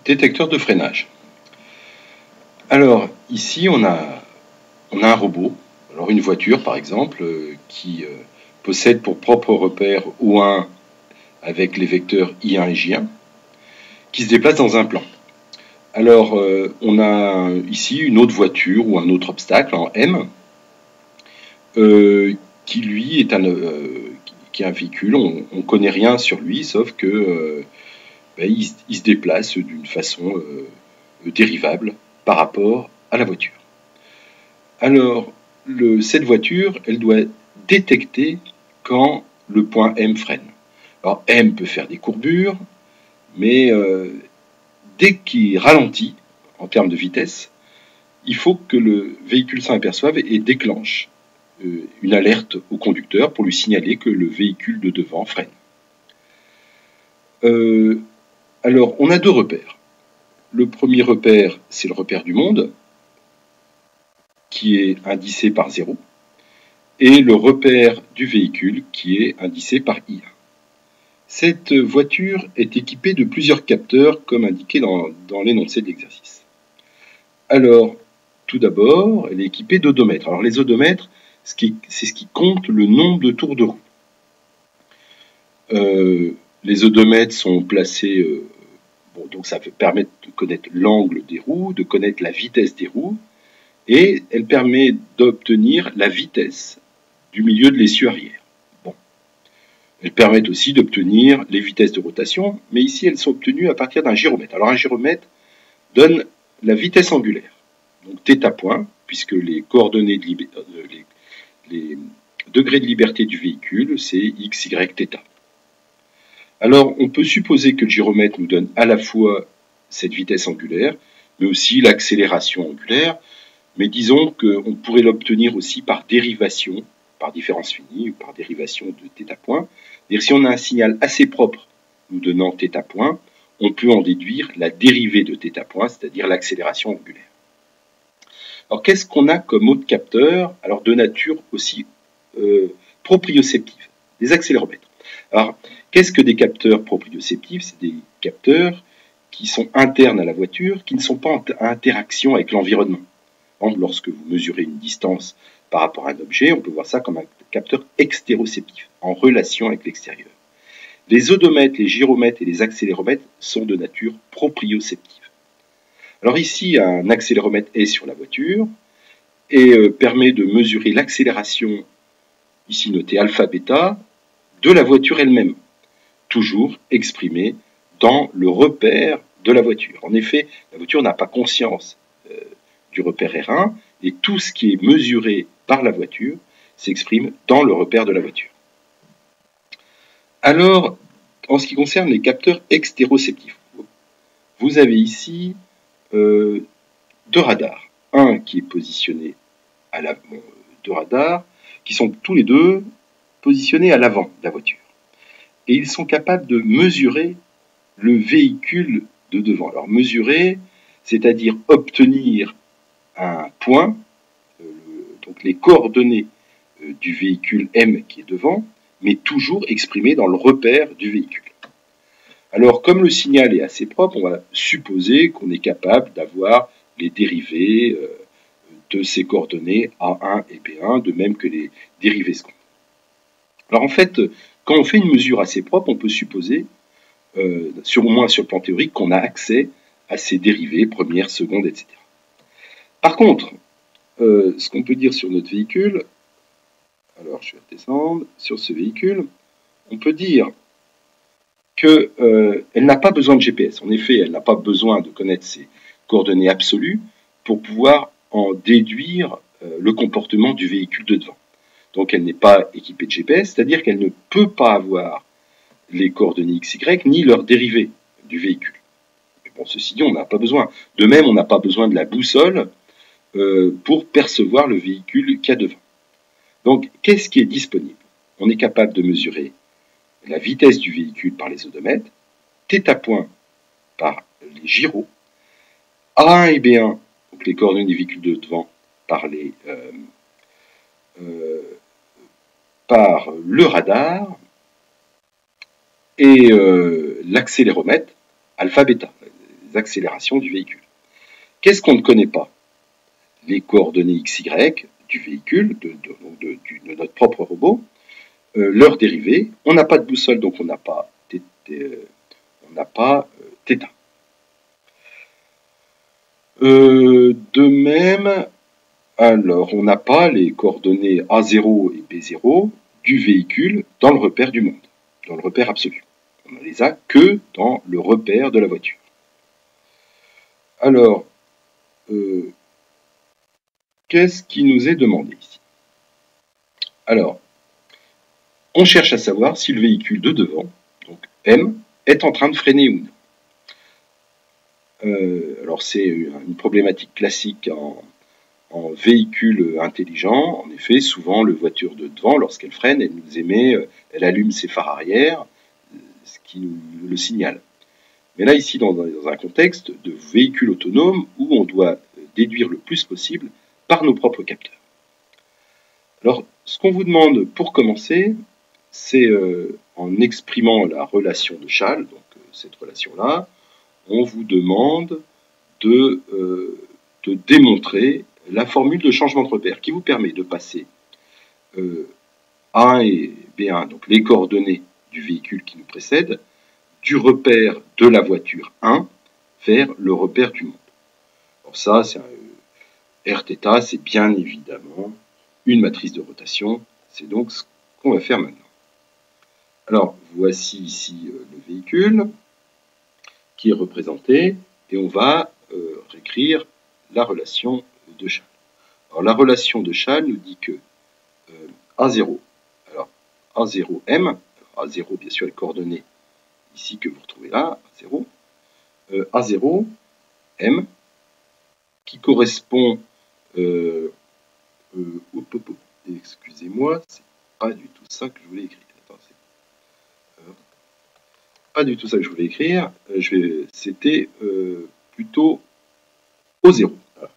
Détecteur de freinage. Alors ici on a un robot, alors une voiture par exemple, qui possède pour propre repère O1 avec les vecteurs I1 et J1, qui se déplace dans un plan. Alors on a ici une autre voiture ou un autre obstacle en M, qui lui est un véhicule, on ne connaît rien sur lui, sauf que il se déplace d'une façon dérivable par rapport à la voiture. Alors, cette voiture, elle doit détecter quand le point M freine. Alors, M peut faire des courbures, mais dès qu'il ralentit, en termes de vitesse, il faut que le véhicule s'en aperçoive et déclenche une alerte au conducteur pour lui signaler que le véhicule de devant freine. Alors, on a deux repères. Le premier repère, c'est le repère du monde, qui est indicé par 0, et le repère du véhicule, qui est indicé par I1. Cette voiture est équipée de plusieurs capteurs, comme indiqué dans l'énoncé de l'exercice. Alors, tout d'abord, elle est équipée d'odomètres. Alors, les odomètres, c'est ce qui compte le nombre de tours de roue. Les odomètres sont placés... donc ça permet de connaître l'angle des roues, de connaître la vitesse des roues, et elle permet d'obtenir la vitesse du milieu de l'essieu arrière. Bon. Elles permettent aussi d'obtenir les vitesses de rotation, mais ici elles sont obtenues à partir d'un gyromètre. Alors un gyromètre donne la vitesse angulaire, donc θ point, puisque les coordonnées les degrés de liberté du véhicule, c'est x, y, θ. Alors on peut supposer que le gyromètre nous donne à la fois cette vitesse angulaire, mais aussi l'accélération angulaire, mais disons qu'on pourrait l'obtenir aussi par dérivation, par différence finie, ou par dérivation de θ point. C'est-à-dire si on a un signal assez propre nous donnant θ point, on peut en déduire la dérivée de θ point, c'est-à-dire l'accélération angulaire. Alors qu'est-ce qu'on a comme autre capteur, alors de nature aussi proprioceptive, des accéléromètres. Alors qu'est-ce que des capteurs proprioceptifs? C'est des capteurs qui sont internes à la voiture, qui ne sont pas en interaction avec l'environnement. Par exemple, lorsque vous mesurez une distance par rapport à un objet, on peut voir ça comme un capteur extéroceptif, en relation avec l'extérieur. Les odomètres, les gyromètres et les accéléromètres sont de nature proprioceptive. Alors ici, un accéléromètre est sur la voiture et permet de mesurer l'accélération, ici notée alpha-bêta, de la voiture elle-même, toujours exprimée dans le repère de la voiture. En effet, la voiture n'a pas conscience du repère R1, et tout ce qui est mesuré par la voiture s'exprime dans le repère de la voiture. Alors, en ce qui concerne les capteurs extéroceptifs, vous avez ici deux radars. Un qui est positionné à l'avant, deux radars qui sont tous les deux positionnés à l'avant de la voiture. Et ils sont capables de mesurer le véhicule de devant. Alors mesurer, c'est-à-dire obtenir un point, donc les coordonnées du véhicule M qui est devant, mais toujours exprimées dans le repère du véhicule. Alors, comme le signal est assez propre, on va supposer qu'on est capable d'avoir les dérivés de ces coordonnées A1 et B1, de même que les dérivés secondes. Alors en fait, quand on fait une mesure assez propre, on peut supposer, au moins sur le plan théorique, qu'on a accès à ces dérivés, première, seconde, etc. Par contre, ce qu'on peut dire sur notre véhicule, alors je vais redescendre, sur ce véhicule, on peut dire qu'elle n'a pas besoin de GPS. En effet, elle n'a pas besoin de connaître ses coordonnées absolues pour pouvoir en déduire le comportement du véhicule de devant. Donc elle n'est pas équipée de GPS, c'est-à-dire qu'elle ne peut pas avoir les coordonnées x, y, ni leurs dérivés du véhicule. Mais bon, ceci dit, on n'a pas besoin. De même, on n'a pas besoin de la boussole pour percevoir le véhicule qu'il y a devant. Donc, qu'est-ce qui est disponible? On est capable de mesurer la vitesse du véhicule par les odomètres, θ point par les gyros, A1 et B1, donc les coordonnées des véhicules de devant, par le radar, et l'accéléromètre alpha-bêta. accélérations du véhicule. Qu'est-ce qu'on ne connaît pas? Les coordonnées XY du véhicule, de notre propre robot, leur dérivée. On n'a pas de boussole, donc on n'a pas θ. De même, alors on n'a pas les coordonnées A0 et B0 du véhicule dans le repère du monde, dans le repère absolu. On ne les a que dans le repère de la voiture. Alors, qu'est-ce qui nous est demandé ici? Alors, on cherche à savoir si le véhicule de devant, donc M, est en train de freiner ou non. Alors c'est une problématique classique en véhicule intelligent. En effet, souvent, la voiture de devant, lorsqu'elle freine, elle nous émet, elle allume ses phares arrière, ce qui nous le signale. Mais là, ici, dans un contexte de véhicule autonome où on doit déduire le plus possible par nos propres capteurs. Alors, ce qu'on vous demande pour commencer, c'est en exprimant la relation de Schall, donc cette relation-là, on vous demande de démontrer la formule de changement de repère qui vous permet de passer A1 et B1, donc les coordonnées du véhicule qui nous précède, du repère de la voiture 1 vers le repère du monde. Alors ça, c'est Rθ, c'est bien évidemment une matrice de rotation. C'est donc ce qu'on va faire maintenant. Alors, voici ici le véhicule qui est représenté et on va réécrire la relation de Schall. Alors, la relation de Schall nous dit que A0, alors A0M, A0 bien sûr les coordonnées ici que vous retrouvez là, A0, A0M qui correspond excusez-moi, c'est pas du tout ça que je voulais écrire. Pas du tout ça que je voulais écrire. C'était plutôt O0. Voilà.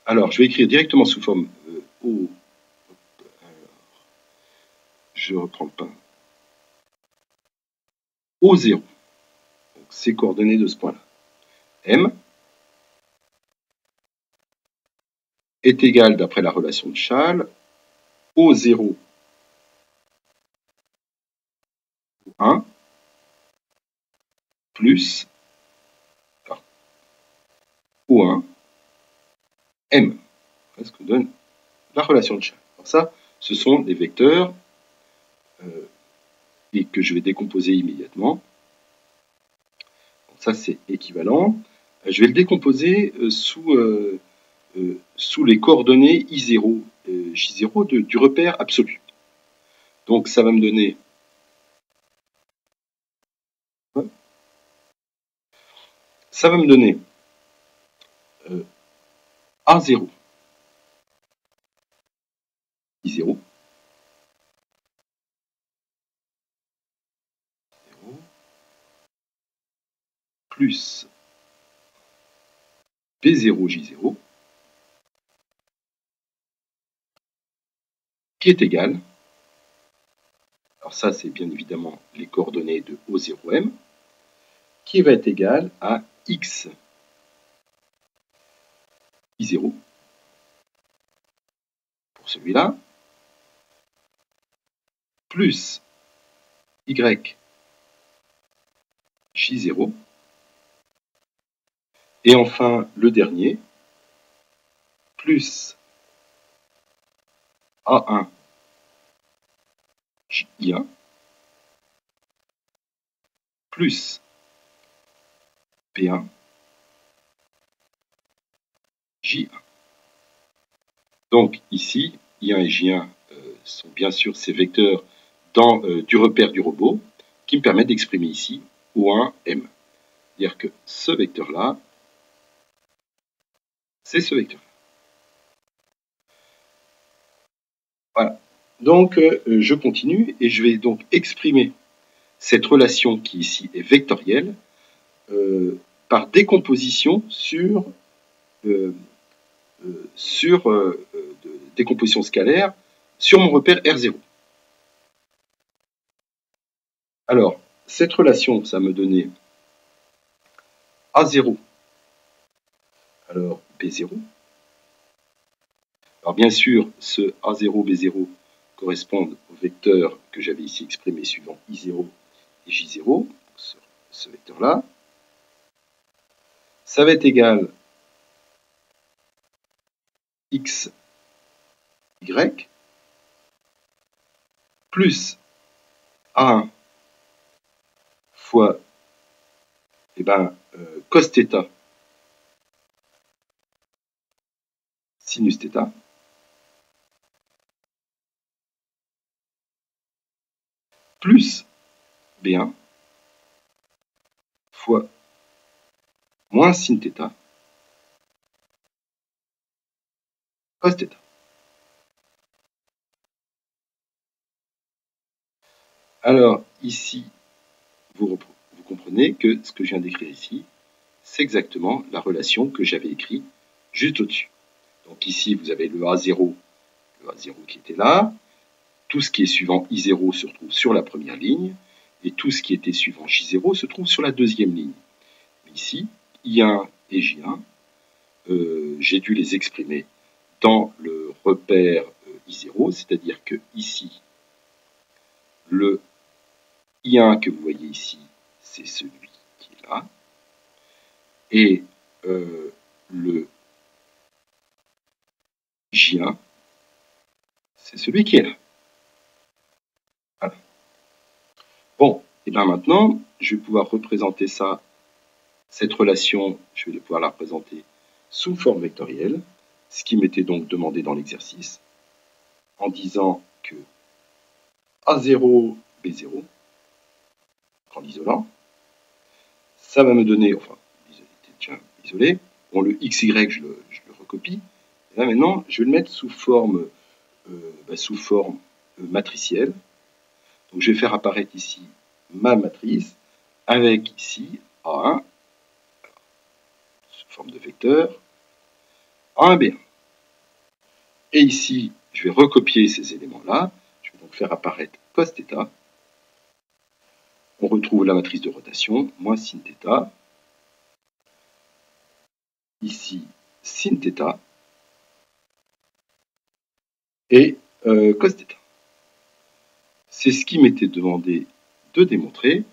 Alors, je vais écrire directement sous forme O. Je reprends le pain. O0. Donc, c'est coordonnées de ce point-là. M est égal, d'après la relation de Schall, O0 1 plus O1 M. C'est ce que donne la relation de Schall. Alors ça, ce sont des vecteurs et que je vais décomposer immédiatement. Donc ça, c'est équivalent. Je vais le décomposer sous les coordonnées I0, J0 du repère absolu. Donc ça va me donner A0, I0, plus B0, J0, qui est égal, alors ça c'est bien évidemment les coordonnées de O0M, qui va être égal à X I0, pour celui-là, plus Y J0, et enfin le dernier, plus A1 J1, plus P1 J1. Donc ici, I1 et J1 sont bien sûr ces vecteurs du repère du robot qui me permettent d'exprimer ici O1M. C'est-à-dire que ce vecteur-là, c'est ce vecteur-là. Voilà. Donc je continue et je vais donc exprimer cette relation qui ici est vectorielle par décomposition sur décomposition scalaire sur mon repère R0. Alors, cette relation, ça me donnait A0. Alors B0. Alors bien sûr, ce A0, B0 correspondent au vecteur que j'avais ici exprimé suivant I0 et J0, ce vecteur-là. Ça va être égal X, Y, plus A1 fois cos θ sinus θ plus B1 fois moins sin θ cos θ. Alors ici, vous comprenez que ce que je viens d'écrire ici, c'est exactement la relation que j'avais écrite juste au-dessus. Donc ici, vous avez le A0 qui était là. Tout ce qui est suivant I0 se retrouve sur la première ligne. Et tout ce qui était suivant J0 se trouve sur la deuxième ligne. Ici, I1 et J1, j'ai dû les exprimer dans le repère I0, c'est-à-dire que ici, le I1 que vous voyez ici, c'est celui qui est là. Et le J1, c'est celui qui est là. Voilà. Bon, et bien maintenant, je vais pouvoir représenter ça, cette relation, je vais pouvoir la représenter sous forme vectorielle, ce qui m'était donc demandé dans l'exercice, en disant que A0, B0, en l'isolant, ça va me donner, enfin, déjà isolé, bon, le XY, je le recopie, et là maintenant, je vais le mettre sous forme matricielle. Donc je vais faire apparaître ici ma matrice, avec ici A1, sous forme de vecteur, A1, B1. Et ici, je vais recopier ces éléments-là, je vais donc faire apparaître cos θ. On retrouve la matrice de rotation, moins sin θ. Ici, sin θ. Et cos θ. C'est ce qui m'était demandé de démontrer.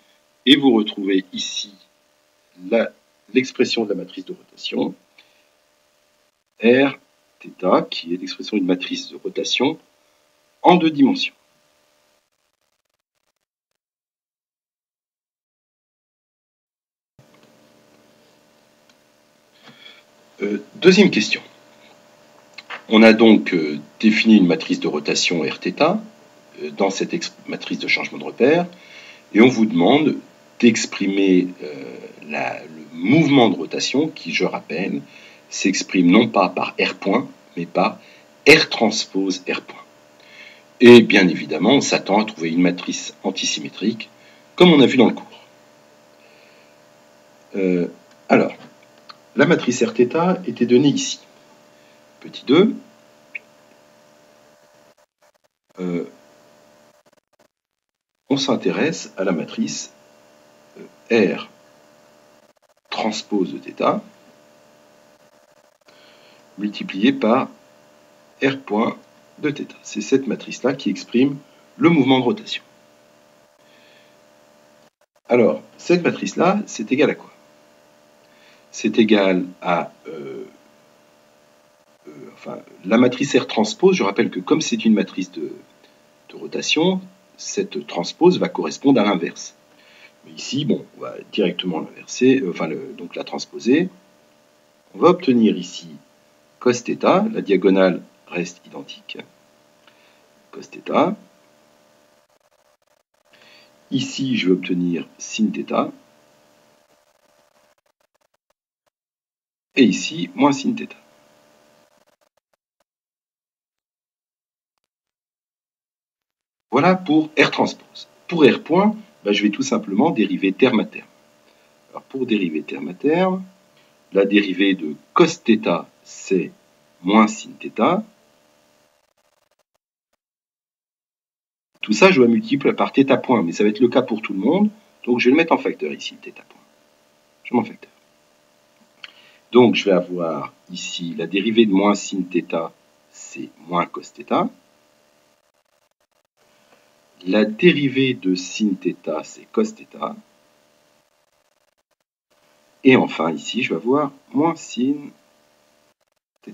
Et vous retrouvez ici l'expression de la matrice de rotation, R θ, qui est l'expression d'une matrice de rotation en 2 dimensions. Deuxième question. On a donc défini une matrice de rotation Rθ dans cette matrice de changement de repère, et on vous demande d'exprimer le mouvement de rotation qui, je rappelle, s'exprime non pas par R point, mais par R transpose R point. Et bien évidemment, on s'attend à trouver une matrice antisymétrique, comme on a vu dans le cours. Alors, la matrice Rθ était donnée ici. Petit 2, on s'intéresse à la matrice R transpose de θ multipliée par R point de θ. C'est cette matrice-là qui exprime le mouvement de rotation. Alors, cette matrice-là, c'est égal à quoi? C'est égal à la matrice R transpose. Je rappelle que comme c'est une matrice de rotation, cette transpose va correspondre à l'inverse. Mais ici, bon, on va directement l'inverser, donc la transposer. On va obtenir ici cos θ, la diagonale reste identique. Cos θ. Ici, je vais obtenir sin θ. Et ici, moins sin θ. Voilà pour R transpose. Pour R point, je vais tout simplement dériver terme à terme. Alors pour dériver terme à terme, la dérivée de cos θ, c'est moins sin θ. Tout ça, je dois multiplier par θ point, mais ça va être le cas pour tout le monde. Donc je vais le mettre en facteur ici, θ point. Je mets en facteur. Donc, je vais avoir ici la dérivée de moins sin θ, c'est moins cos θ. La dérivée de sin θ, c'est cos θ. Et enfin, ici, je vais avoir moins sin θ.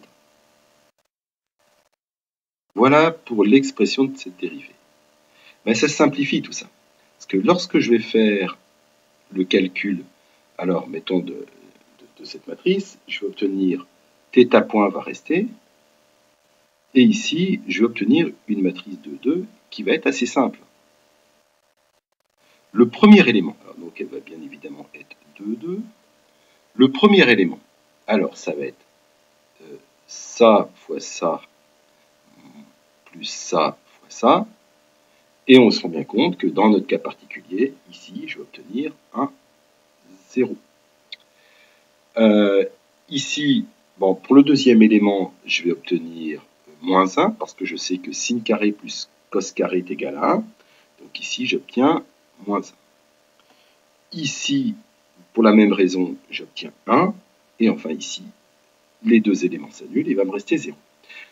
Voilà pour l'expression de cette dérivée. Mais ça simplifie tout ça. Parce que lorsque je vais faire le calcul, alors mettons de cette matrice, je vais obtenir θ point va rester. Et ici, je vais obtenir une matrice de 2 qui va être assez simple. Le premier élément, alors donc elle va bien évidemment être 2, 2. Le premier élément, alors ça va être ça fois ça, plus ça fois ça. Et on se rend bien compte que dans notre cas particulier, ici, je vais obtenir un 0. Ici, bon, pour le deuxième élément, je vais obtenir moins 1, parce que je sais que sin carré plus cos carré est égal à 1. Donc ici, j'obtiens moins 1. Ici, pour la même raison, j'obtiens 1. Et enfin ici, les deux éléments s'annulent et il va me rester 0.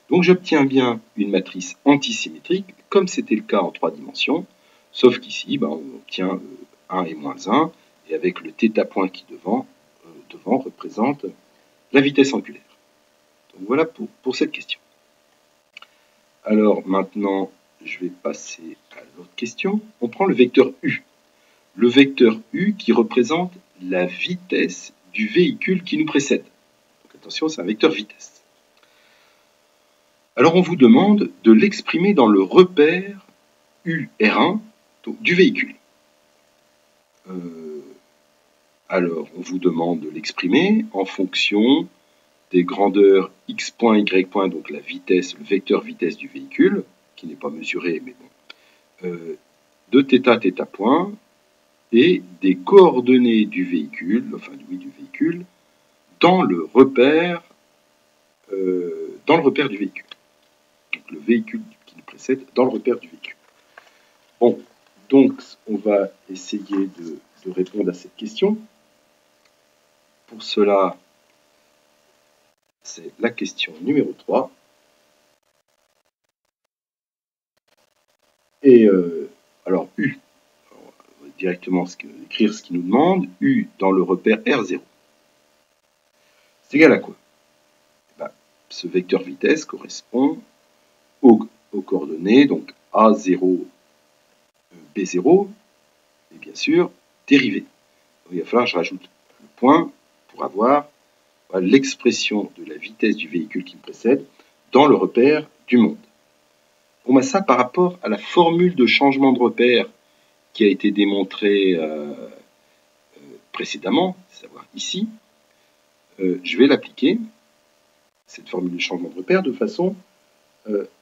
Donc j'obtiens bien une matrice antisymétrique, comme c'était le cas en 3 dimensions, sauf qu'ici, on obtient 1 et moins 1, et avec le θ point qui devant représente la vitesse angulaire. Donc voilà pour cette question. Alors maintenant, je vais passer à l'autre question. On prend le vecteur U. Le vecteur U qui représente la vitesse du véhicule qui nous précède. Donc attention, c'est un vecteur vitesse. Alors on vous demande de l'exprimer dans le repère UR1 donc, du véhicule. Alors on vous demande de l'exprimer en fonction des grandeurs x point, y point, donc la vitesse, le vecteur vitesse du véhicule, qui n'est pas mesuré, mais bon, de θ point, et des coordonnées du véhicule, enfin du véhicule, dans le repère du véhicule. Donc le véhicule qui nous précède dans le repère du véhicule. Bon, donc on va essayer de répondre à cette question. Pour cela, c'est la question numéro 3. Et alors U, on va directement écrire ce qu'il nous demande. U dans le repère R0. C'est égal à quoi? Ce vecteur vitesse correspond aux coordonnées, donc A0, B0, et bien sûr, dérivée. Donc, il va falloir que je rajoute le point pour avoir l'expression de la vitesse du véhicule qui me précède dans le repère du monde. Bon, ça par rapport à la formule de changement de repère qui a été démontrée précédemment, à savoir ici, je vais l'appliquer, cette formule de changement de repère, de façon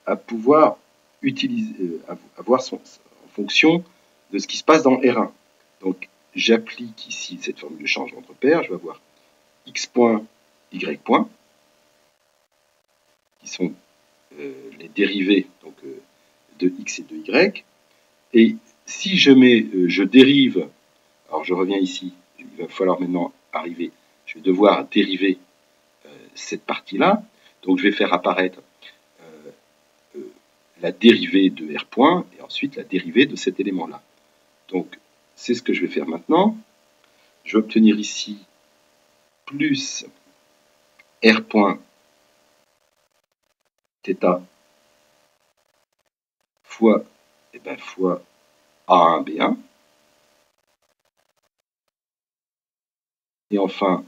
à pouvoir utiliser, avoir en fonction de ce qui se passe dans R1. Donc, j'applique ici cette formule de changement de repère, je vais avoir x point, y point, qui sont les dérivés donc, de x et de y. Et si je dérive, alors je reviens ici, il va falloir maintenant arriver, je vais devoir dériver cette partie-là, donc je vais faire apparaître la dérivée de R point et ensuite la dérivée de cet élément-là. Donc, c'est ce que je vais faire maintenant. Je vais obtenir ici plus R point θ fois, fois A1, B1. Et enfin,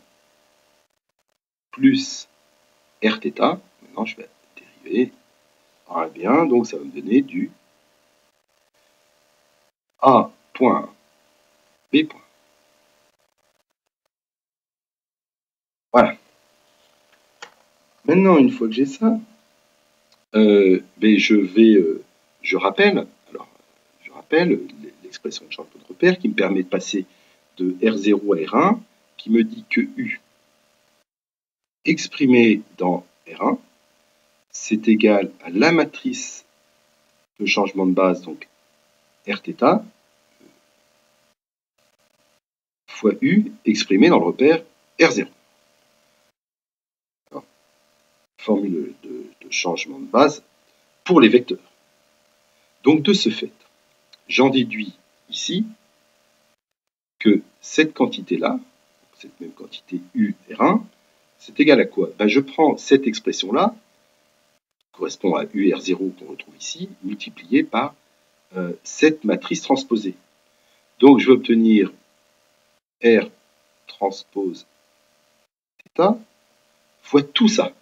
plus Rθ. Maintenant, je vais dériver A1, B1. Donc, ça va me donner du A point, B point. Voilà. Maintenant, une fois que j'ai ça, je rappelle l'expression de changement de repère qui me permet de passer de R0 à R1, qui me dit que U exprimé dans R1, c'est égal à la matrice de changement de base, donc Rθ, fois U exprimé dans le repère R0. formule de changement de base pour les vecteurs. Donc de ce fait, j'en déduis ici que cette quantité-là, cette même quantité U R1, c'est égal à quoi? Je prends cette expression-là, qui correspond à UR0 qu'on retrouve ici, multiplié par cette matrice transposée. Donc je vais obtenir R transpose θ fois tout ça.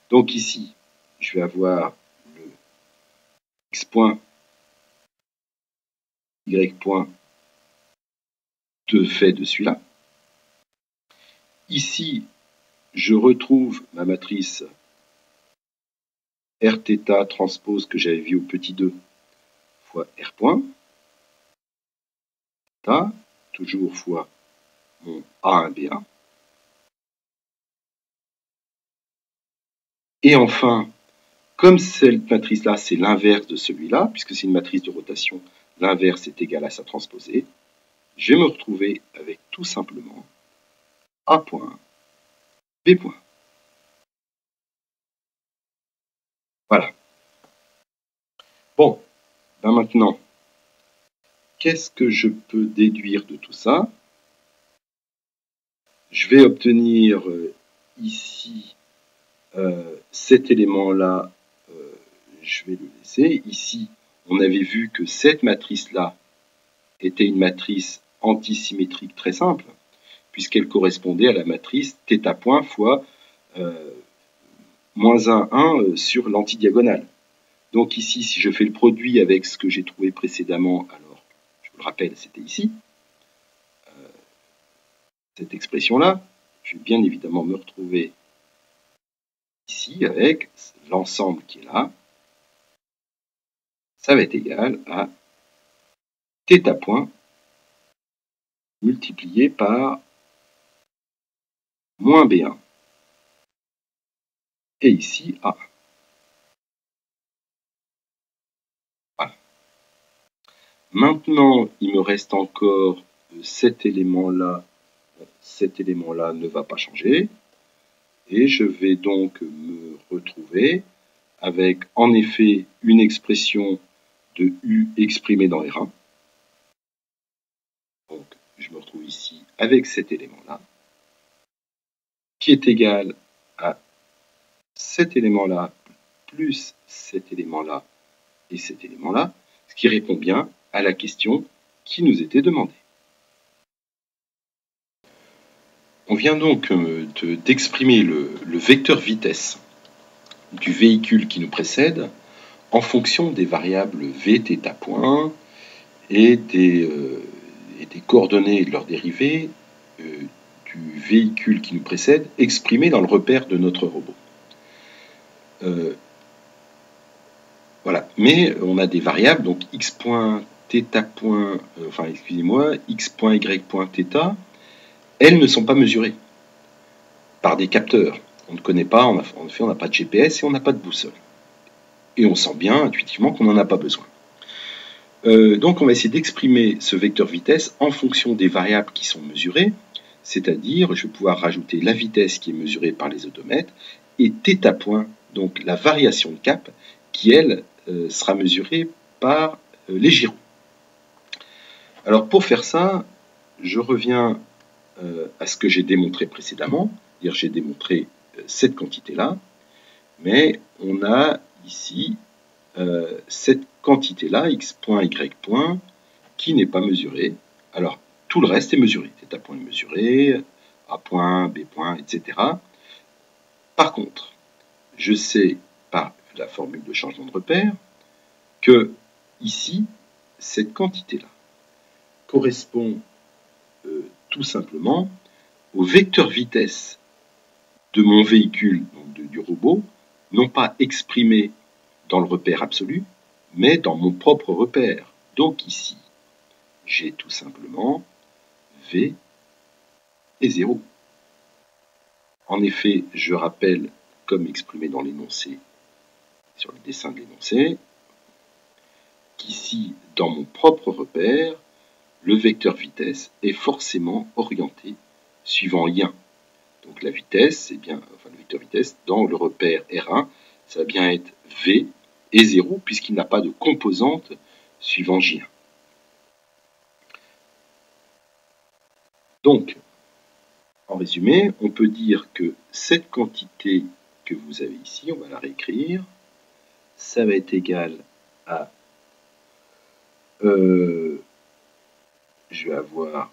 Donc ici, je vais avoir le x point, y point de fait de celui-là. Ici, je retrouve ma matrice Rθ transpose que j'avais vu au petit 2 fois R point, θ, toujours fois mon A1B1. Et enfin, comme cette matrice-là, c'est l'inverse de celui-là, puisque c'est une matrice de rotation, l'inverse est égal à sa transposée, je vais me retrouver avec tout simplement A point, B point. Voilà. Bon, maintenant, qu'est-ce que je peux déduire de tout ça? Je vais obtenir ici cet élément-là, je vais le laisser. Ici, on avait vu que cette matrice-là était une matrice antisymétrique très simple, puisqu'elle correspondait à la matrice θ point fois moins 1, 1 sur l'antidiagonale. Donc ici, si je fais le produit avec ce que j'ai trouvé précédemment, alors, je vous le rappelle, c'était ici, cette expression-là, je vais bien évidemment me retrouver ici avec l'ensemble qui est là. Ça va être égal à θ point multiplié par moins B1. Et ici, A1. Voilà. Maintenant, il me reste encore cet élément-là. Cet élément-là ne va pas changer. Et je vais donc me retrouver avec, en effet, une expression de U exprimée dans R1. Donc, je me retrouve ici avec cet élément-là, qui est égal à cet élément-là, plus cet élément-là et cet élément-là, ce qui répond bien à la question qui nous était demandée. On vient donc d'exprimer le vecteur vitesse du véhicule qui nous précède en fonction des variables v, θ point et des coordonnées de leurs dérivées du véhicule qui nous précède exprimées dans le repère de notre robot. Voilà, mais on a des variables, donc x point, θ point, x point, y point, θ, elles ne sont pas mesurées par des capteurs. On ne connaît pas, en effet, on n'a pas de GPS et on n'a pas de boussole. Et on sent bien intuitivement qu'on n'en a pas besoin. Donc on va essayer d'exprimer ce vecteur vitesse en fonction des variables qui sont mesurées, c'est-à-dire je vais pouvoir rajouter la vitesse qui est mesurée par les odomètres et θ point, donc la variation de cap, qui elle sera mesurée par les gyros. Alors pour faire ça, je reviens à ce que j'ai démontré précédemment, c'est-à-dire j'ai démontré cette quantité-là, mais on a ici cette quantité-là, x point, y point, qui n'est pas mesurée. Alors, tout le reste est mesuré. θ point est mesuré, A point, B point, etc. Par contre, je sais par la formule de changement de repère que ici, cette quantité-là correspond tout simplement au vecteur vitesse de mon véhicule, donc du robot, non pas exprimé dans le repère absolu, mais dans mon propre repère. Donc ici, j'ai tout simplement V et 0. En effet, je rappelle, comme exprimé dans l'énoncé, sur le dessin de l'énoncé, qu'ici, dans mon propre repère, le vecteur vitesse est forcément orienté suivant lien. Donc la vitesse, c'est bien, enfin le vecteur vitesse, dans le repère R1, ça va bien être V et 0, puisqu'il n'a pas de composante suivant J1. Donc, en résumé, on peut dire que cette quantité que vous avez ici, on va la réécrire, ça va être égal à, je vais avoir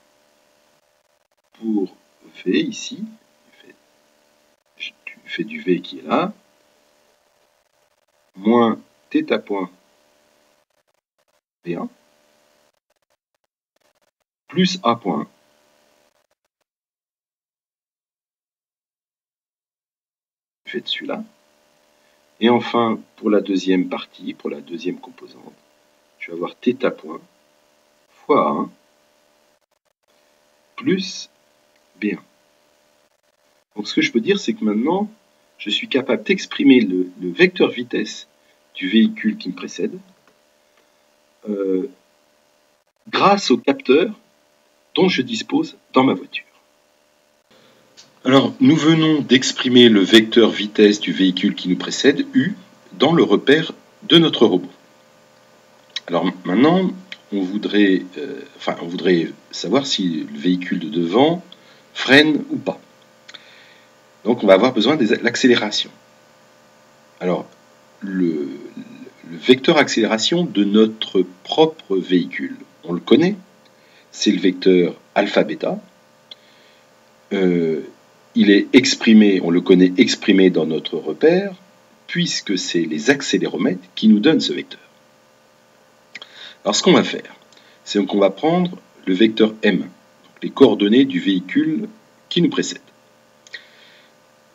pour V ici, je fais du V qui est là, moins θ point B1, plus A point, je fais de celui-là. Et enfin, pour la deuxième partie, pour la deuxième composante, je vais avoir θ point fois 1 plus B1. Donc ce que je peux dire, c'est que maintenant, je suis capable d'exprimer le vecteur vitesse du véhicule qui me précède grâce au capteur dont je dispose dans ma voiture. Alors, nous venons d'exprimer le vecteur vitesse du véhicule qui nous précède, U, dans le repère de notre robot. Alors maintenant, on voudrait savoir si le véhicule de devant freine ou pas. Donc on va avoir besoin de l'accélération. Alors, le vecteur accélération de notre propre véhicule, on le connaît, c'est le vecteur alpha-bêta. Il est exprimé, on le connaît exprimé dans notre repère, puisque c'est les accéléromètres qui nous donnent ce vecteur. Alors ce qu'on va faire, c'est qu'on va prendre le vecteur m, donc les coordonnées du véhicule qui nous précède.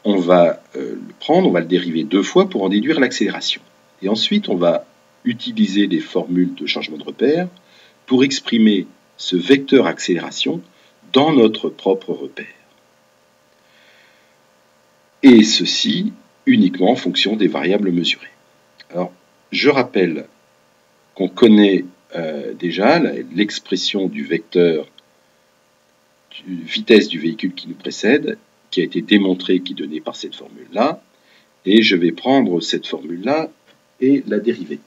On va le prendre, on va le dériver 2 fois pour en déduire l'accélération. Et ensuite, on va utiliser les formules de changement de repère pour exprimer ce vecteur accélération dans notre propre repère. Et ceci uniquement en fonction des variables mesurées. Alors, je rappelle qu'on connaît déjà l'expression du vecteur vitesse du véhicule qui nous précède, qui a été démontré, qui est donné par cette formule-là, et je vais prendre cette formule-là et la dériver.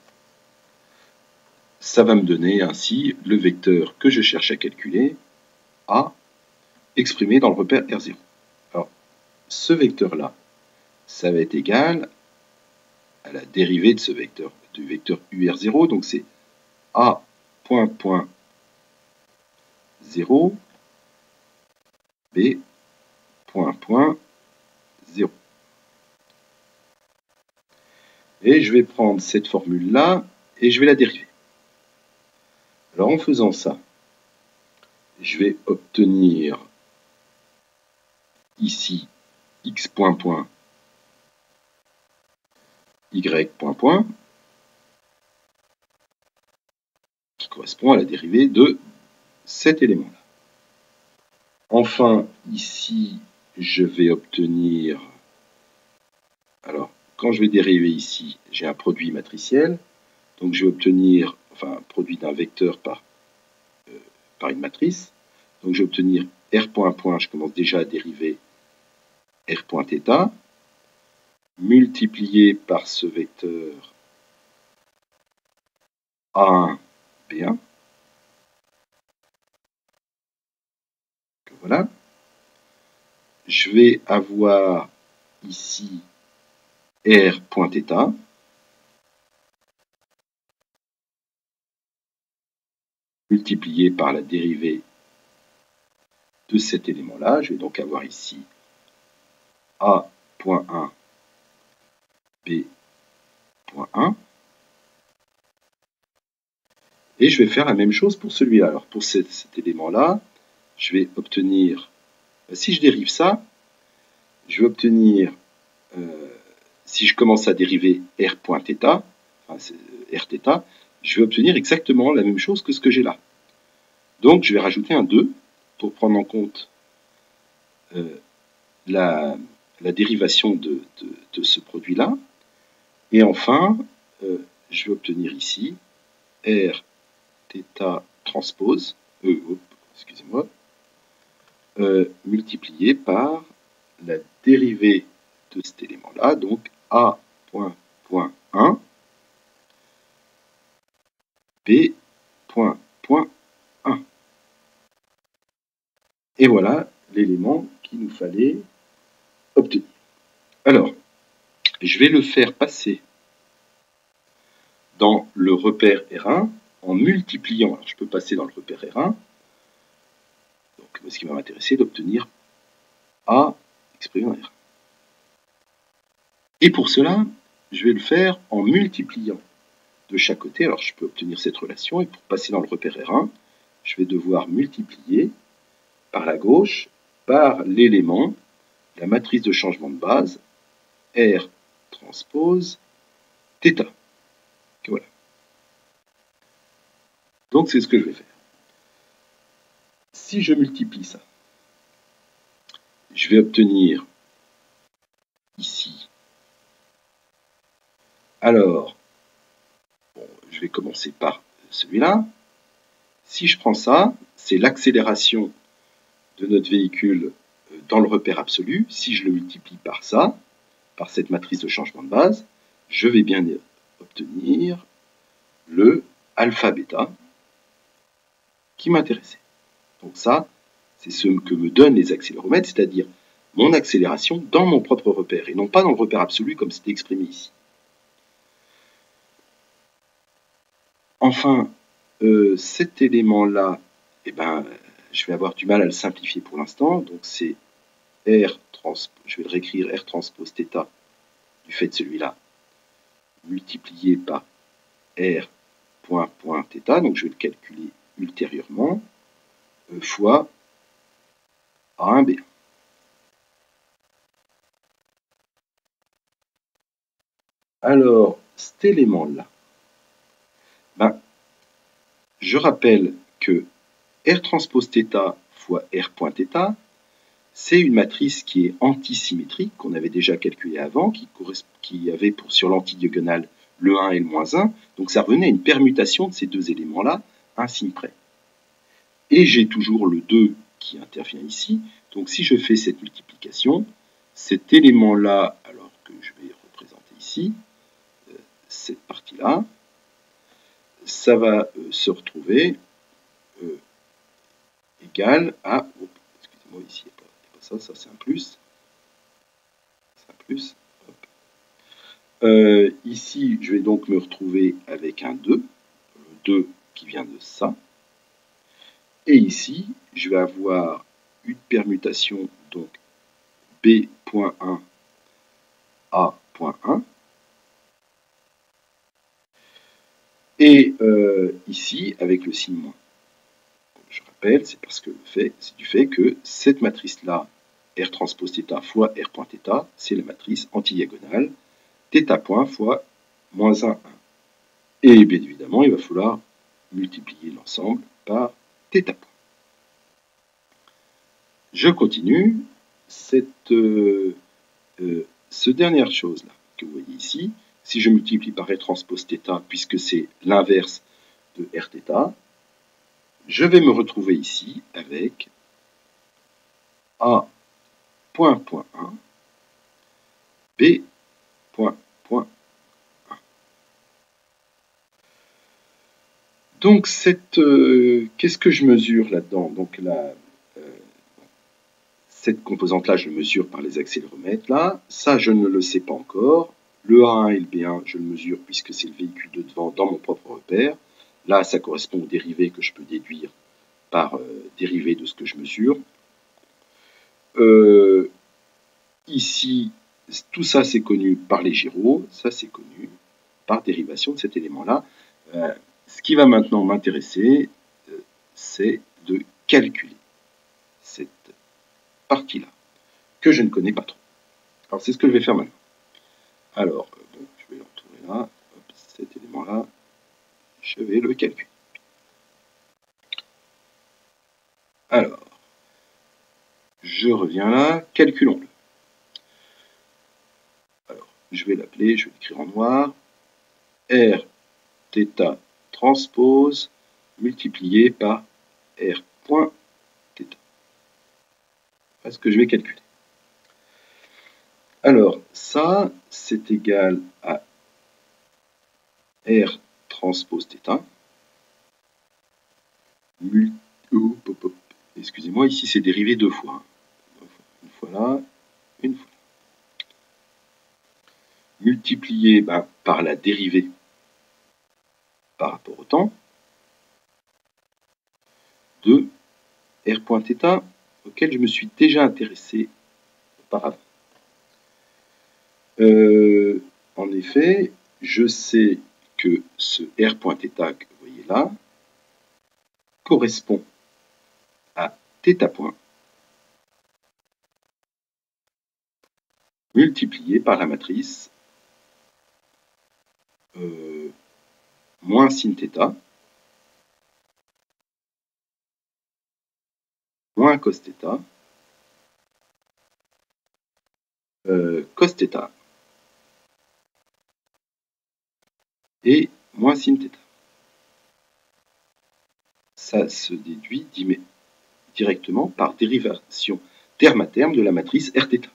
Ça va me donner ainsi le vecteur que je cherche à calculer, A, exprimé dans le repère R0. Alors, ce vecteur-là, ça va être égal à la dérivée de ce vecteur, du vecteur UR0, donc c'est A point point 0, B point point 0. Et je vais prendre cette formule-là et je vais la dériver. Alors en faisant ça, je vais obtenir ici x point point, y point point, qui correspond à la dérivée de cet élément-là. Enfin, ici, je vais obtenir... Alors, quand je vais dériver ici, j'ai un produit matriciel. Donc, je vais obtenir, un produit d'un vecteur par une matrice. Donc, je vais obtenir R point point, je commence déjà à dériver R point θ, multiplié par ce vecteur A1, B1. Voilà. Je vais avoir ici R point θ, multiplié par la dérivée de cet élément-là. Je vais donc avoir ici A.1, B.1. Et je vais faire la même chose pour celui-là. Alors pour cet élément-là, je vais obtenir, si je dérive ça, je vais obtenir, si je commence à dériver R point θ, Rθ, je vais obtenir exactement la même chose que ce que j'ai là. Donc je vais rajouter un 2 pour prendre en compte la dérivation de ce produit-là. Et enfin, je vais obtenir ici R θ transpose, excusez-moi, multiplié par la dérivée de cet élément-là, donc A point, point 1, B point, point 1. Et voilà l'élément qu'il nous fallait obtenir. Alors, je vais le faire passer dans le repère R1 en multipliant. Alors, je peux passer dans le repère R1. Donc, ce qui va m'intéresser, d'obtenir A exprimé en R1. Et pour cela, je vais le faire en multipliant de chaque côté. Alors, je peux obtenir cette relation. Et pour passer dans le repère R1, je vais devoir multiplier par la gauche par l'élément, la matrice de changement de base, R transpose θ. Voilà. Donc, c'est ce que je vais faire. Si je multiplie ça, je vais obtenir ici. Alors, bon, je vais commencer par celui-là. Si je prends ça, c'est l'accélération de notre véhicule dans le repère absolu. Si je le multiplie par ça, par cette matrice de changement de base, je vais bien obtenir le alpha-bêta qui m'intéressait. Donc ça, c'est ce que me donnent les accéléromètres, c'est-à-dire mon accélération dans mon propre repère, et non pas dans le repère absolu comme c'était exprimé ici. Enfin, cet élément-là, eh ben, je vais avoir du mal à le simplifier pour l'instant, donc c'est R transpose, je vais le réécrire R transpose θ du fait de celui-là, multiplié par R point point θ, donc je vais le calculer ultérieurement, fois A1B1. Alors, cet élément-là, ben, je rappelle que R transpose θ fois R point θ, c'est une matrice qui est antisymétrique, qu'on avait déjà calculée avant, qui avait sur l'antidiagonale le 1 et le moins 1, donc ça revenait à une permutation de ces deux éléments-là, un signe près. Et j'ai toujours le 2 qui intervient ici, donc si je fais cette multiplication, cet élément-là, alors que je vais représenter ici, cette partie-là, ça va se retrouver égal à, excusez-moi, ici, il n'y a pas ça, ça c'est un plus, c'est un plus, ici, je vais donc me retrouver avec un 2, le 2 qui vient de ça, et ici, je vais avoir une permutation, donc B.1, A.1, et ici, avec le signe moins. Je rappelle, c'est parce que c'est du fait que cette matrice-là, R transpose θ fois R point θ, c'est la matrice antidiagonale, θ point fois moins 1, 1. Et bien évidemment, il va falloir multiplier l'ensemble par θ point. Je continue. Ce dernière chose-là que vous voyez ici, si je multiplie par R transpose θ, puisque c'est l'inverse de Rθ, je vais me retrouver ici avec A point point 1, B point point 1. Donc qu'est-ce que je mesure là-dedans? Donc cette composante-là, je mesure par les accéléromètres. Là, ça, je ne le sais pas encore. Le A1 et le B1, je le mesure puisque c'est le véhicule de devant dans mon propre repère. Là, ça correspond aux dérivés que je peux déduire par dérivée de ce que je mesure. Ici, tout ça, c'est connu par les gyros. Ça, c'est connu par dérivation de cet élément-là. Ce qui va maintenant m'intéresser, c'est de calculer cette partie-là, que je ne connais pas trop. Alors, c'est ce que je vais faire maintenant. Alors, bon, je vais le retrouver là. Hop, cet élément-là, je vais le calculer. Alors, je reviens là, calculons-le. Alors, je vais l'appeler, je vais l'écrire en noir. R θ transpose multiplié par R point θ. C'est ce que je vais calculer. Alors, ça, c'est égal à R transpose θ. Excusez-moi, ici c'est dérivé deux fois. Une fois là, une fois là. Multiplié par la dérivée par rapport au temps de R point θ auquel je me suis déjà intéressé auparavant. En effet, je sais que ce R point θ que vous voyez là correspond à θ point multiplié par la matrice moins sin θ moins cos θ cos θ et moins sin θ. Ça se déduit directement par dérivation terme à terme de la matrice Rθ.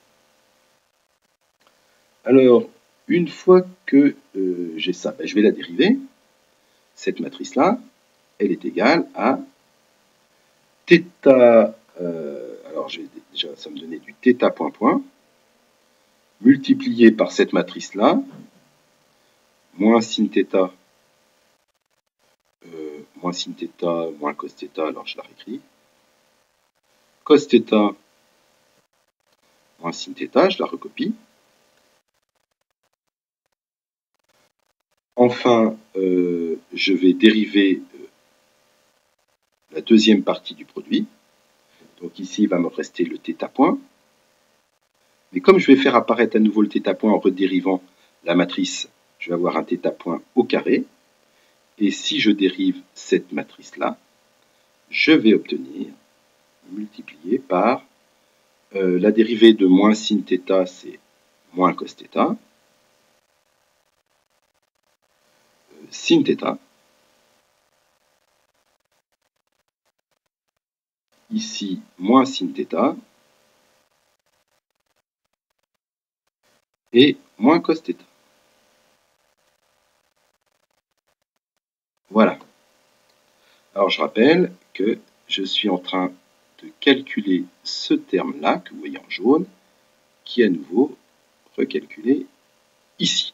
Alors, une fois que j'ai ça, je vais la dériver. Cette matrice-là, elle est égale à θ. Alors, déjà, ça me donnait du θ point point, multiplié par cette matrice-là, moins sin θ, moins cos θ, alors je la réécris. Cos θ moins sin θ, je la recopie. Enfin, je vais dériver la deuxième partie du produit. Donc ici, il va me rester le θ point. Mais comme je vais faire apparaître à nouveau le θ point en redérivant la matrice, je vais avoir un θ point au carré. Et si je dérive cette matrice-là, je vais obtenir, multiplié par la dérivée de moins sin θ, c'est moins cos θ, sin θ, ici moins sin θ, et moins cos θ. Voilà. Alors je rappelle que je suis en train de calculer ce terme-là, que vous voyez en jaune, qui est à nouveau recalculé ici.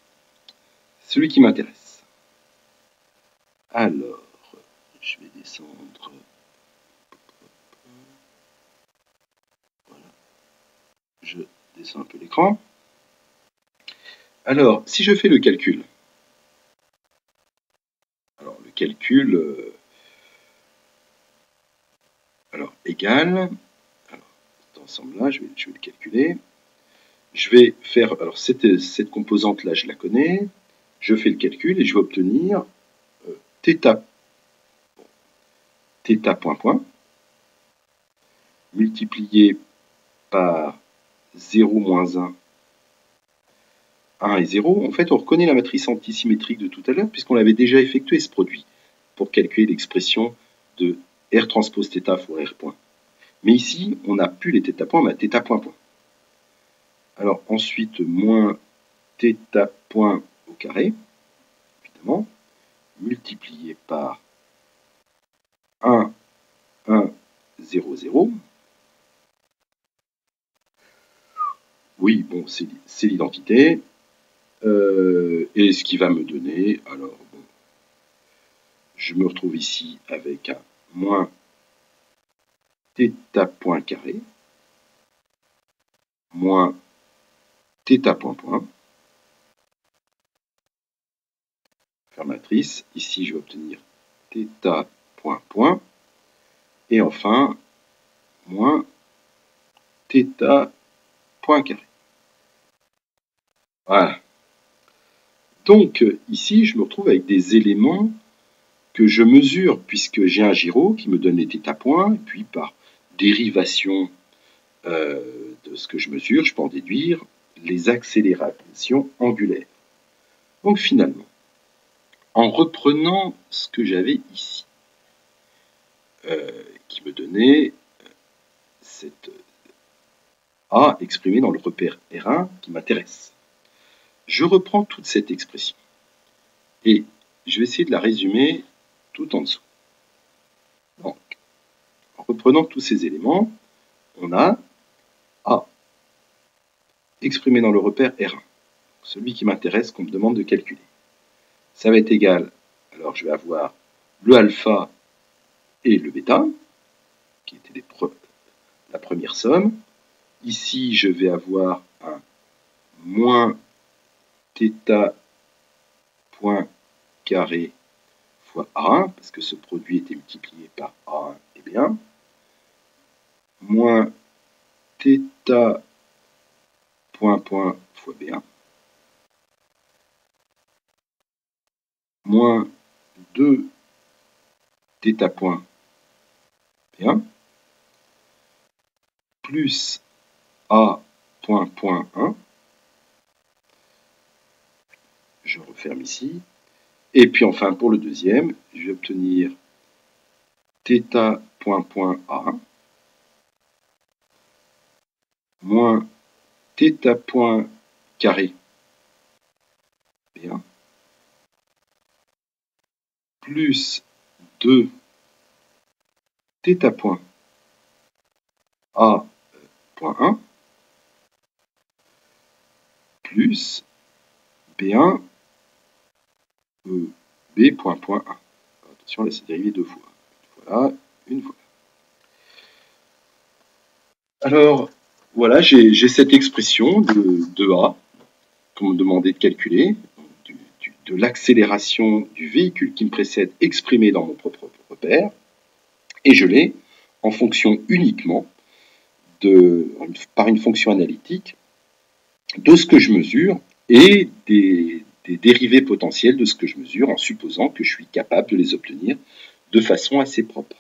Celui qui m'intéresse. Alors, je vais descendre. Voilà. Je descends un peu l'écran. Alors, si je fais le calcul, alors le calcul, égal, alors, cet ensemble-là, je vais le calculer. Je vais faire, alors cette composante-là, je la connais. Je fais le calcul et je vais obtenir θ point point multiplié par 0 moins 1, 1 et 0. En fait, on reconnaît la matrice antisymétrique de tout à l'heure puisqu'on avait déjà effectué ce produit pour calculer l'expression de R transpose θ fois R point. Mais ici, on n'a plus les θ points, mais θ point point. Alors ensuite, moins θ point au carré, évidemment, multiplié par 1, 1, 0, 0. Oui, bon, c'est l'identité. Et ce qui va me donner, alors, bon, je me retrouve ici avec un moins θ point carré, moins θ point point, faire matrice. Ici, je vais obtenir θ point point, et enfin, moins θ point carré. Voilà. Donc, ici, je me retrouve avec des éléments que je mesure, puisque j'ai un gyro qui me donne les θ points, et puis par dérivation de ce que je mesure, je peux en déduire les accélérations angulaires. Donc finalement, en reprenant ce que j'avais ici, qui me donnait cette A exprimée dans le repère R1 qui m'intéresse. je reprends toute cette expression et je vais essayer de la résumer tout en dessous. Donc, en reprenant tous ces éléments, on a A exprimé dans le repère R1, celui qui m'intéresse, qu'on me demande de calculer. Ça va être égal, alors je vais avoir le alpha et le bêta, qui étaient la première somme. Ici, je vais avoir un moins θ point carré fois A1, parce que ce produit était multiplié par A1 et B1, moins θ point point fois B1, moins 2 θ point B1, plus A point point 1, je referme ici, et puis enfin pour le deuxième, je vais obtenir θ point point A1, moins θ point carré B1, plus 2 θ point A point 1, plus B1 B point point 1. Attention, là c'est dérivé deux fois. Voilà, une fois. Alors, voilà, j'ai cette expression de A qu'on me demandait de calculer, de l'accélération du véhicule qui me précède exprimée dans mon propre repère, et je l'ai en fonction uniquement par une fonction analytique de ce que je mesure et des dérivés potentiels de ce que je mesure, en supposant que je suis capable de les obtenir de façon assez propre.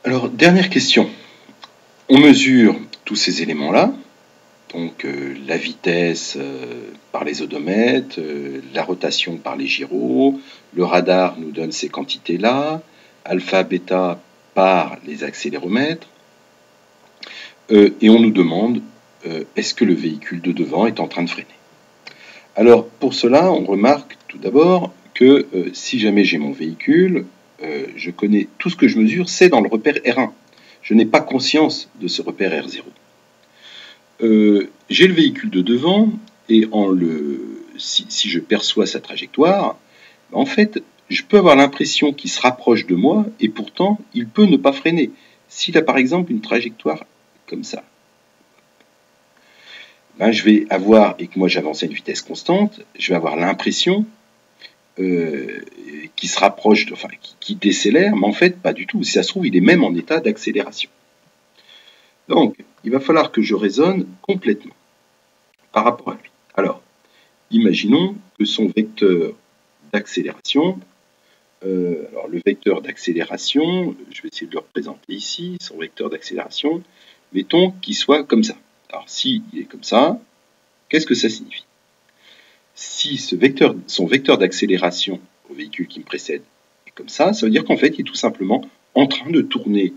Alors, dernière question. On mesure tous ces éléments-là, donc la vitesse par les odomètres, la rotation par les gyros, le radar nous donne ces quantités-là, alpha, bêta par les accéléromètres, et on nous demande est-ce que le véhicule de devant est en train de freiner. Alors pour cela, on remarque tout d'abord que si jamais j'ai mon véhicule, je connais tout ce que je mesure, c'est dans le repère R1. Je n'ai pas conscience de ce repère R0. J'ai le véhicule de devant et si je perçois sa trajectoire, en fait, je peux avoir l'impression qu'il se rapproche de moi et pourtant, il peut ne pas freiner. S'il a par exemple une trajectoire comme ça, ben, je vais avoir, et que moi j'avance à une vitesse constante, je vais avoir l'impression qu'il se rapproche, enfin qui décélère, mais en fait pas du tout. Si ça se trouve, il est même en état d'accélération. Donc, il va falloir que je raisonne complètement par rapport à lui. Alors, imaginons que son vecteur d'accélération, alors le vecteur d'accélération, je vais essayer de le représenter ici, son vecteur d'accélération, mettons qu'il soit comme ça. Alors, s'il est comme ça, qu'est-ce que ça signifie? Si son vecteur d'accélération au véhicule qui me précède est comme ça veut dire qu'en fait, il est tout simplement en train de tourner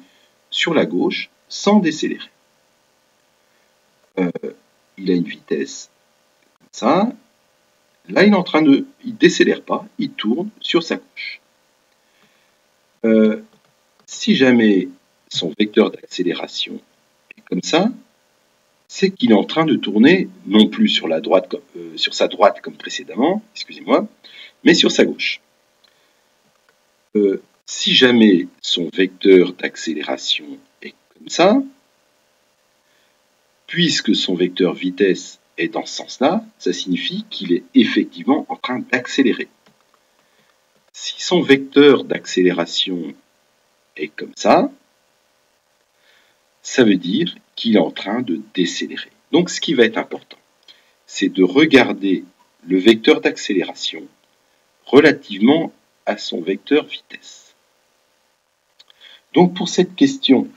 sur la gauche sans décélérer. Il a une vitesse comme ça. Là, il est en train de... Il ne décélère pas, il tourne sur sa gauche. Si jamais son vecteur d'accélération est comme ça, c'est qu'il est en train de tourner non plus sur sa droite comme précédemment, excusez-moi, mais sur sa gauche. Si jamais son vecteur d'accélération est comme ça, puisque son vecteur vitesse est dans ce sens-là, ça signifie qu'il est effectivement en train d'accélérer. Si son vecteur d'accélération est comme ça veut dire qu'il est en train de décélérer. Donc ce qui va être important, c'est de regarder le vecteur d'accélération relativement à son vecteur vitesse. Donc pour cette question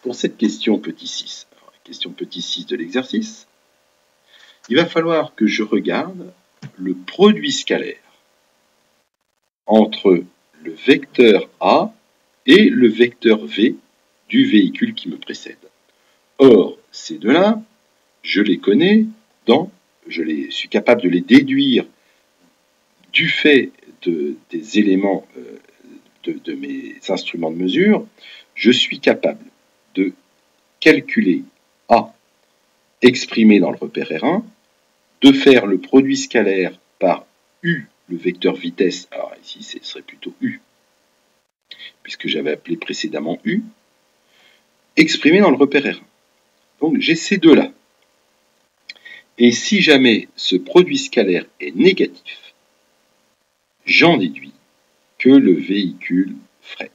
petit 6, alors la question petit 6 de l'exercice, il va falloir que je regarde le produit scalaire entre le vecteur A et le vecteur V du véhicule qui me précède. Or, ces deux-là, je les connais je suis capable de les déduire du fait des éléments de mes instruments de mesure. Je suis capable de calculer A exprimé dans le repère R1, de faire le produit scalaire par U, le vecteur vitesse, alors ici ce serait plutôt U, puisque j'avais appelé précédemment U, exprimé dans le repère R1. Donc j'ai ces deux-là. Et si jamais ce produit scalaire est négatif, j'en déduis que le véhicule freine.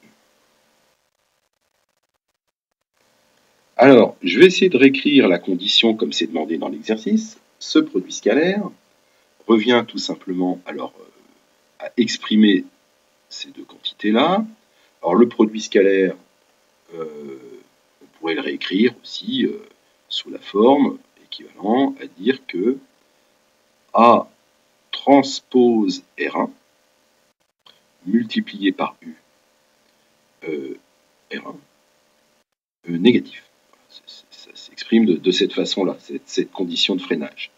Alors, je vais essayer de réécrire la condition comme c'est demandé dans l'exercice. Ce produit scalaire revient tout simplement à exprimer ces deux quantités-là. Alors, le produit scalaire, on pourrait le réécrire aussi sous la forme équivalent à dire que A transpose R1 multiplié par U R1 négatif. Ça s'exprime de cette façon-là, cette condition de freinage.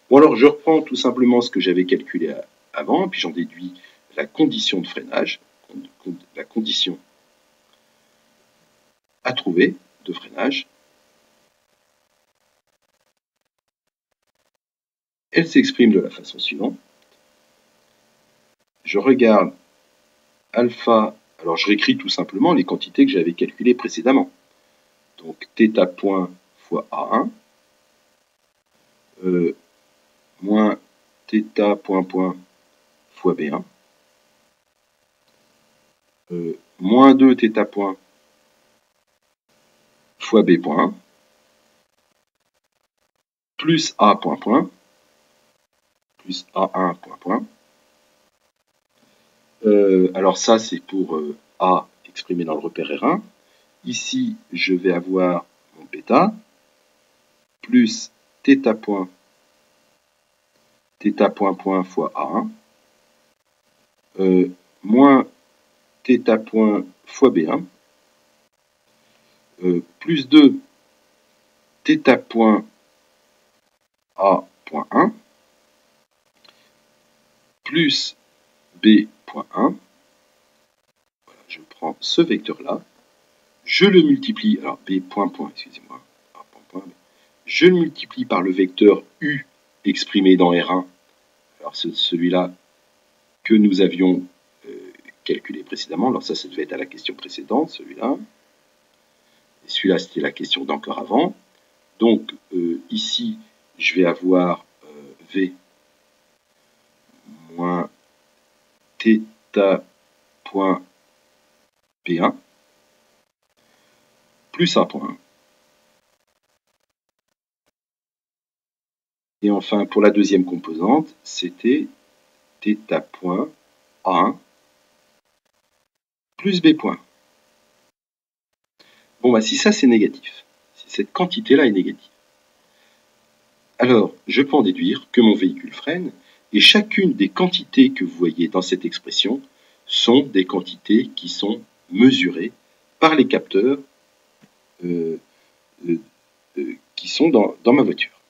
Bon, alors je reprends tout simplement ce que j'avais calculé avant, puis j'en déduis la condition de freinage, la condition à trouver de freinage. Elle s'exprime de la façon suivante. Je regarde alpha, alors je réécris tout simplement les quantités que j'avais calculées précédemment. Donc θ point fois A1, moins θ point point fois B1, moins 2 θ point fois B point, plus A point point, plus A1 point point. Alors ça, c'est pour A exprimé dans le repère R1. Ici, je vais avoir mon bêta, plus θ point point fois A1, moins θ point fois B1, plus 2 θ point A point 1, plus B point 1. Voilà, je prends ce vecteur-là, je le multiplie, alors B point point, excusez-moi, je le multiplie par le vecteur U exprimé dans R1, alors celui-là que nous avions calculé précédemment, alors ça devait être à la question précédente, celui-là, et celui-là c'était la question d'encore avant, donc ici je vais avoir V moins θ point P1 plus A point 1. Et enfin, pour la deuxième composante, c'était θ point A1 plus B point. Bon, bah, si ça c'est négatif, si cette quantité-là est négative, alors je peux en déduire que mon véhicule freine, et chacune des quantités que vous voyez dans cette expression sont des quantités qui sont mesurées par les capteurs qui sont dans ma voiture.